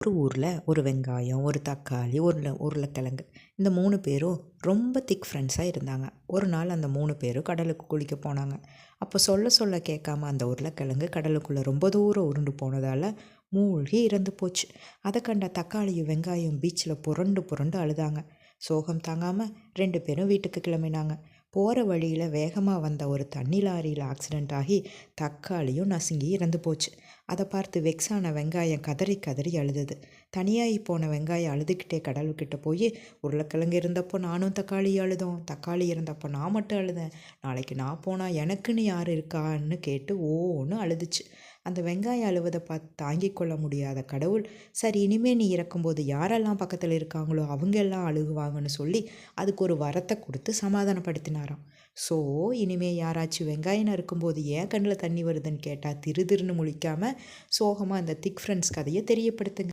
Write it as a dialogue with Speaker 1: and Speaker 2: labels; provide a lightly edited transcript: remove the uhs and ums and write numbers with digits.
Speaker 1: ஒரு ஊரில் ஒரு வெங்காயம், ஒரு தக்காளி, உருளைக்கிழங்கு இந்த 3 பேரும் ரொம்ப திக் ஃப்ரெண்ட்ஸாக இருந்தாங்க. ஒரு நாள் அந்த 3 பேரும் கடலுக்கு குளிக்க போனாங்க. அப்போ சொல்ல சொல்ல கேட்காம அந்த உருளைக்கிழங்கு கடலுக்குள்ளே ரொம்ப தூரம் உருண்டு போனதால் மூழ்கி இறந்து போச்சு. அதை கண்ட தக்காளியும் வெங்காயம் பீச்சில் புரண்டு புரண்டு அழுதாங்க. சோகம் தாங்காமல் 2 பேரும் வீட்டுக்கு கிளம்பினாங்க. போகிற வழியில் வேகமாக வந்த ஒரு தண்ணி லாரியில் ஆக்சிடெண்ட் ஆகி தக்காளியும் நசுங்கி இறந்து போச்சு. அதை பார்த்து வெக்ஸான வெங்காயம் கதறி கதறி அழுதுது. தனியாகி போன வெங்காயம் அழுதுகிட்டே கடவுள்கிட்ட போய், உருளைக்கிழங்கு இருந்தப்போ நானும் தக்காளி அழுதோம், தக்காளி இருந்தப்போ நான் மட்டும் அழுதேன், நாளைக்கு நான் போனால் எனக்குன்னு யார் இருக்கான்னு கேட்டு ஓன்னு அழுதுச்சு. அந்த வெங்காயம் அழுவதை பார்த்து தாங்கிக் கொள்ள முடியாத கடவுள், சரி இனிமேல் நீ இறக்கும்போது யாரெல்லாம் பக்கத்தில் இருக்காங்களோ அவங்க எல்லாம் அழுகுவாங்கன்னு சொல்லி அதுக்கு ஒரு வரத்தை கொடுத்து சமாதானப்படுத்தினாராம். ஸோ இனிமேல் யாராச்சும் வெங்காயம் இருக்கும்போது ஏன் கண்ணில் தண்ணி வருதுன்னு கேட்டால் திருன்னு முழிக்காமல் சோகமாக அந்த திக் ஃப்ரெண்ட்ஸ் கதையை தெரியப்படுத்துங்க.